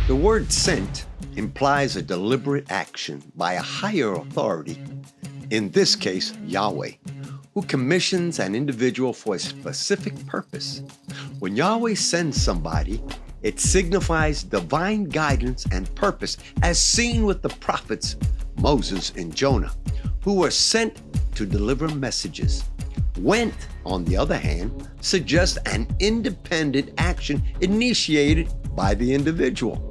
The word sent implies a deliberate action by a higher authority, in this case, Yahweh, who commissions an individual for a specific purpose. When Yahweh sends somebody, it signifies divine guidance and purpose, as seen with the prophets Moses and Jonah, who were sent to deliver messages. Went, on the other hand, suggests an independent action initiated by the individual.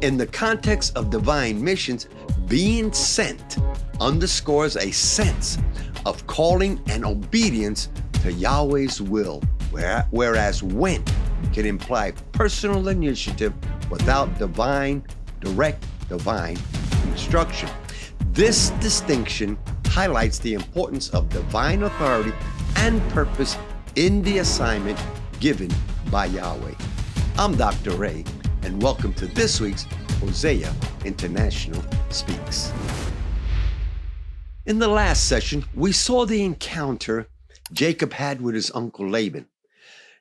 In the context of divine missions, being sent underscores a sense of calling and obedience to Yahweh's will, whereas went can imply personal initiative without direct divine instruction. This distinction highlights the importance of divine authority and purpose in the assignment given by Yahweh. I'm Dr. Ray, and welcome to this week's Hosea International Speaks. In the last session, we saw the encounter Jacob had with his uncle Laban.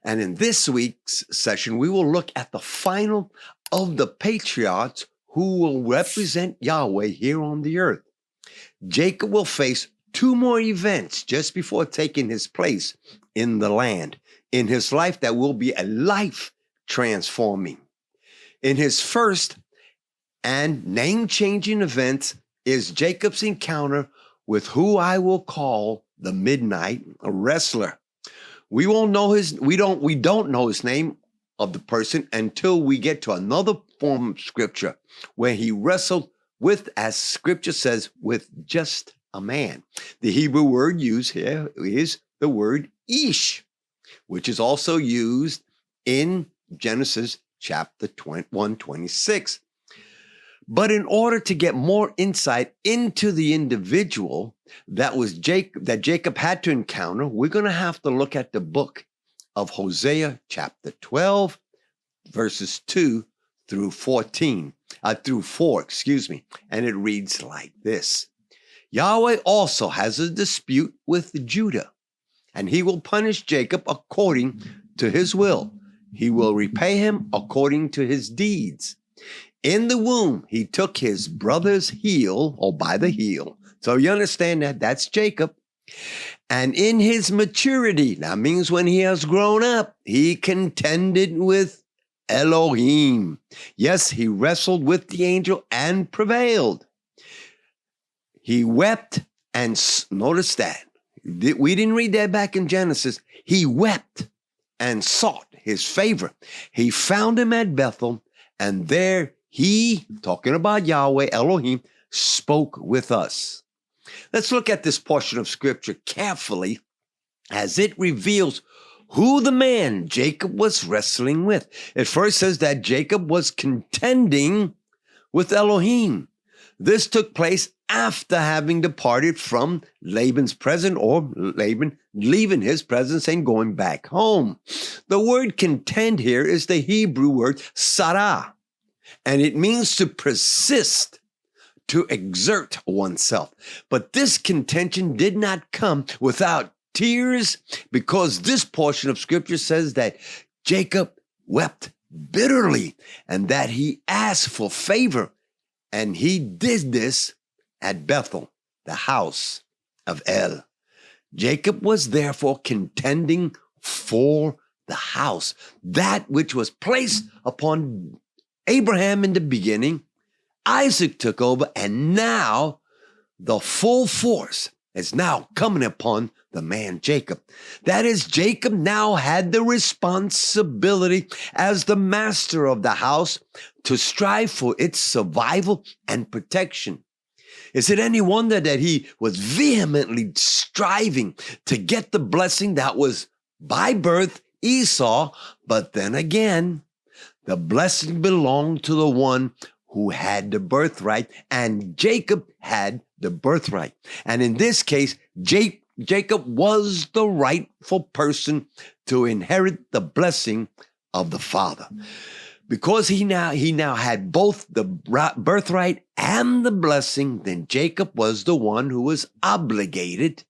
And in this week's session, we will look at the final of the patriarchs who will represent Yahweh here on the earth. Jacob will face two more events just before taking his place in the land in his life that will be a life transforming. In his first and name-changing event is Jacob's encounter with who I will call the midnight wrestler. We don't know his name of the person until we get to another form of scripture where he wrestled with, as scripture says, with just a man. The Hebrew word used here is the word ish, which is also used in Genesis chapter 1:26. But in order to get more insight into the individual that Jacob had to encounter, we're going to have to look at the book of Hosea chapter 12, verses 2 through 4, and it reads like this. Yahweh also has a dispute with Judah, and he will punish Jacob according to his will. He will repay him according to his deeds. In the womb, he took his brother's heel, or by the heel. So you understand that that's Jacob. And in his maturity, that means when he has grown up, he contended with Elohim. Yes, he wrestled with the angel and prevailed. He wept and, notice that. We didn't read that back in Genesis. He wept and sought his favor. He found him at Bethel, and there he, talking about Yahweh, Elohim, spoke with us. Let's look at this portion of scripture carefully as it reveals who the man Jacob was wrestling with. It first says that Jacob was contending with Elohim. This took place after having departed from Laban's presence, or Laban leaving his presence and going back home. The word contend here is the Hebrew word sarah, and it means to persist, to exert oneself. But this contention did not come without tears, because this portion of scripture says that Jacob wept bitterly and that he asked for favor. And he did this at Bethel, the house of El. Jacob was therefore contending for the house, that which was placed upon Abraham in the beginning. Isaac took over, and now the full force is now coming upon the man Jacob. That is, Jacob now had the responsibility as the master of the house to strive for its survival and protection. Is it any wonder that he was vehemently striving to get the blessing that was by birth Esau, but then again, the blessing belonged to the one who had the birthright, and Jacob had the birthright. And in this case, Jacob was the rightful person to inherit the blessing of the father. Because he now had both the birthright and the blessing, then Jacob was the one who was obligated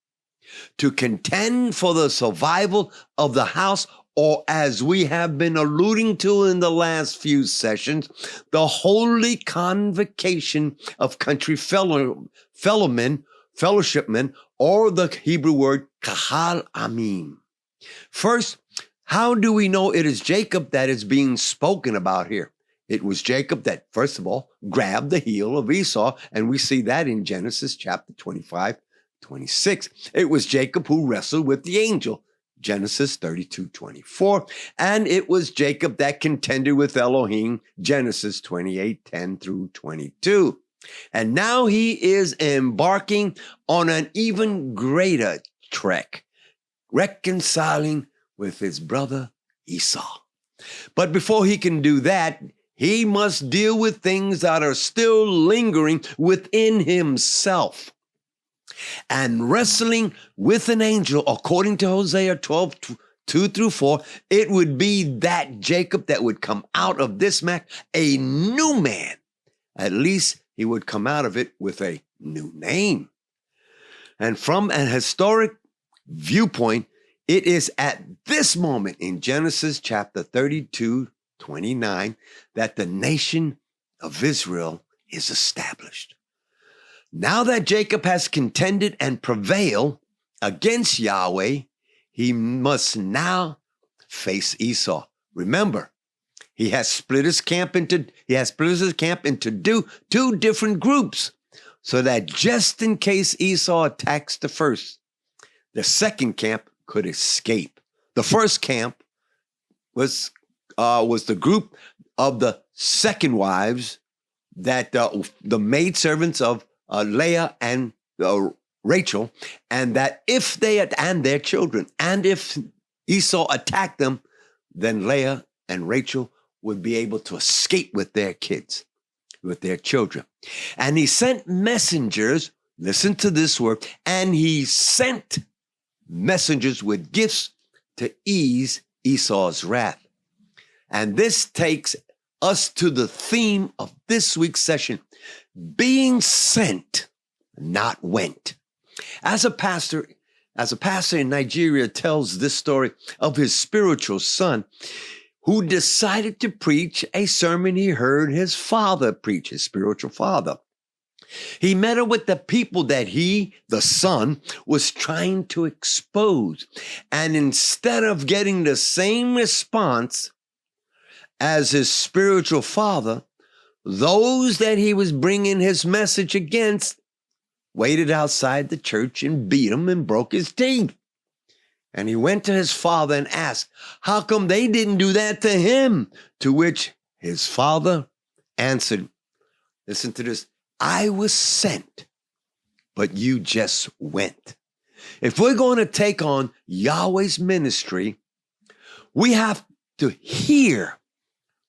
to contend for the survival of the house, or as we have been alluding to in the last few sessions, the holy convocation of country fellowshipmen, or the Hebrew word kahal amim. First, how do we know it is Jacob that is being spoken about here? It was Jacob that, first of all, grabbed the heel of Esau, and we see that in Genesis chapter 25, 26. It was Jacob who wrestled with the angel, Genesis 32, 24. And it was Jacob that contended with Elohim, Genesis 28, 10 through 22. And now he is embarking on an even greater trek, reconciling with his brother Esau. But before he can do that, he must deal with things that are still lingering within himself. And wrestling with an angel, according to Hosea 12, 2 through 4, it would be that Jacob that would come out of this match a new man. At least he would come out of it with a new name. And from an historic viewpoint, it is at this moment in Genesis chapter 32, 29, that the nation of Israel is established. Now that Jacob has contended and prevailed against Yahweh, he must now face Esau. Remember, he has split his camp into two different groups, so that just in case Esau attacks the first, the second camp could escape. The first camp was the group of the second wives, that the maidservants of Leah and Rachel, and that if they and their children, and if Esau attacked them, then Leah and Rachel would be able to escape with their kids, with their children. And he sent messengers, listen to this word, and he sent messengers with gifts to ease Esau's wrath. And this takes us to the theme of this week's session, being sent, not went. As a pastor in Nigeria tells this story of his spiritual son who decided to preach a sermon he heard his father preach, his spiritual father. He met up with the people that he, the son, was trying to expose. And instead of getting the same response as his spiritual father, those that he was bringing his message against waited outside the church and beat him and broke his teeth. And he went to his father and asked, how come they didn't do that to him? To which his father answered, listen to this, I was sent, but you just went. If we're going to take on Yahweh's ministry, we have to hear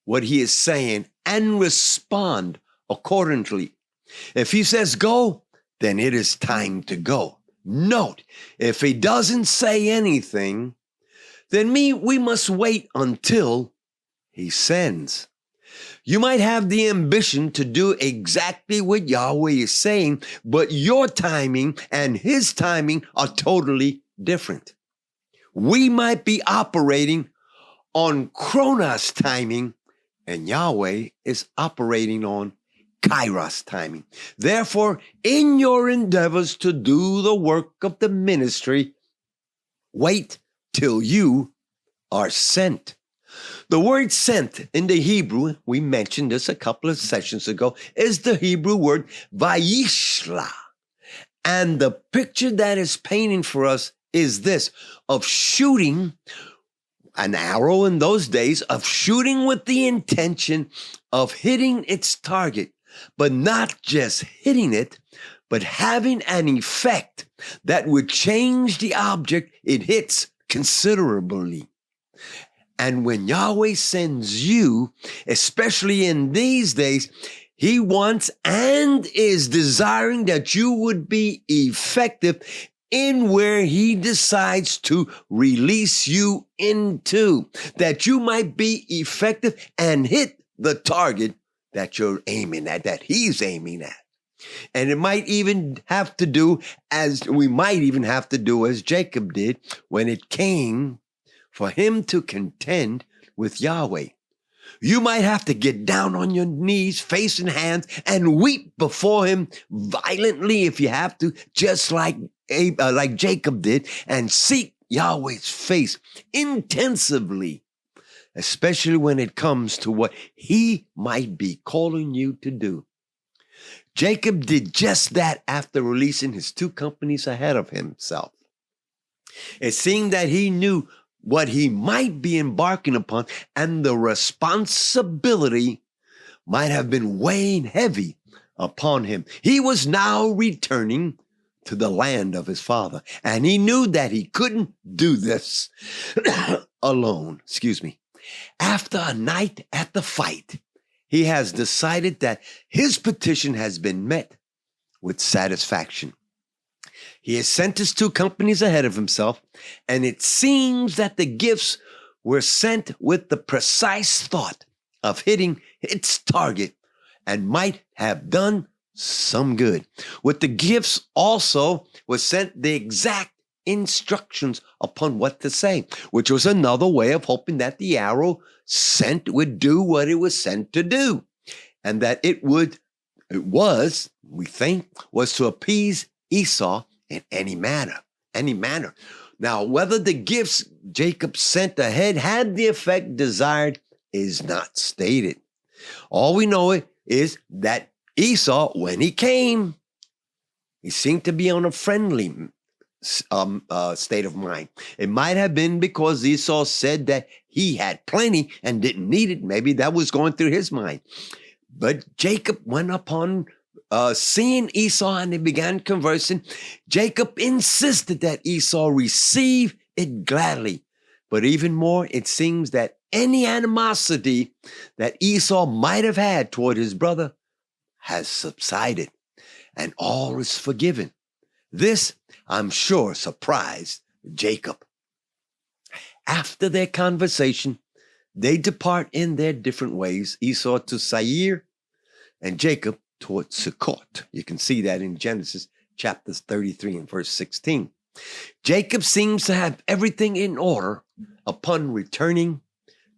what he is saying and respond accordingly. If he says go, then it is time to go. Note, if he doesn't say anything, then we must wait until he sends. You might have the ambition to do exactly what Yahweh is saying, but your timing and his timing are totally different. We might be operating on Chronos timing, and Yahweh is operating on Kairos timing. Therefore, in your endeavors to do the work of the ministry, wait till you are sent. The word sent in the Hebrew, we mentioned this a couple of sessions ago, is the Hebrew word vayishla. And the picture that is painting for us is this, of shooting an arrow in those days, of shooting with the intention of hitting its target, but not just hitting it, but having an effect that would change the object it hits considerably. And when Yahweh sends you, especially in these days, he wants and is desiring that you would be effective in where he decides to release you into, that you might be effective and hit the target that you're aiming at, that he's aiming at. And it might even have to do as Jacob did when it came for him to contend with Yahweh. You might have to get down on your knees, face in hands, and weep before him violently if you have to, just like Jacob did, and seek Yahweh's face intensively, especially when it comes to what he might be calling you to do. Jacob did just that after releasing his 2 companies ahead of himself. It seemed that he knew what he might be embarking upon, and the responsibility might have been weighing heavy upon him. He was now returning to the land of his father, and he knew that he couldn't do this alone. After a night at the fight, he has decided that his petition has been met with satisfaction. He has sent his 2 companies ahead of himself, and it seems that the gifts were sent with the precise thought of hitting its target and might have done some good. With the gifts also was sent the exact instructions upon what to say, which was another way of hoping that the arrow sent would do what it was sent to do, and that it was to appease Esau in any manner. Now, whether the gifts Jacob sent ahead had the effect desired is not stated. All we know is that Esau, when he came, he seemed to be on a friendly state of mind. It might have been because Esau said that he had plenty and didn't need it. Maybe that was going through his mind. But Jacob went upon seeing Esau, and they began conversing. Jacob insisted that Esau receive it gladly. But even more, it seems that any animosity that Esau might have had toward his brother has subsided, and all is forgiven. This, I'm sure, surprised Jacob. After their conversation, they depart in their different ways, Esau to Seir and Jacob toward Sukkot. You can see that in Genesis chapters 33 and verse 16. Jacob seems to have everything in order upon returning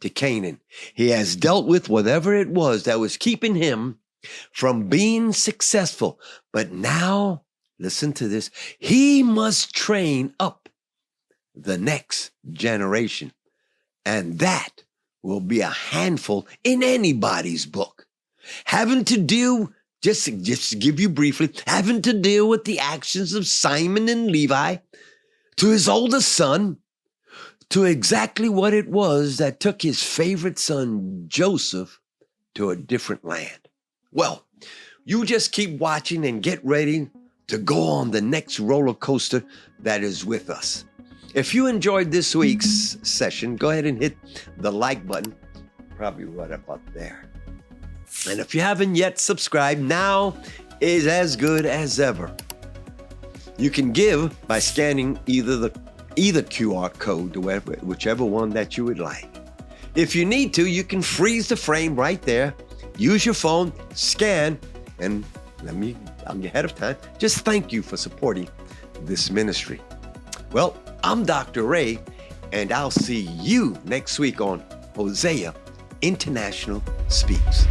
to Canaan. He has dealt with whatever it was that was keeping him from being successful. But now, listen to this, he must train up the next generation. And that will be a handful in anybody's book. Having to deal, just to give you briefly, having to deal with the actions of Simon and Levi, to his oldest son, to exactly what it was that took his favorite son, Joseph, to a different land. Well, you just keep watching and get ready to go on the next roller coaster that is with us. If you enjoyed this week's session, go ahead and hit the like button, probably right about there. And if you haven't yet subscribed, now is as good as ever. You can give by scanning either QR code, whichever one that you would like. If you need to, you can freeze the frame right there. Use your phone, scan, and I'm ahead of time. Just thank you for supporting this ministry. Well, I'm Dr. Ray, and I'll see you next week on Hosea International Speaks.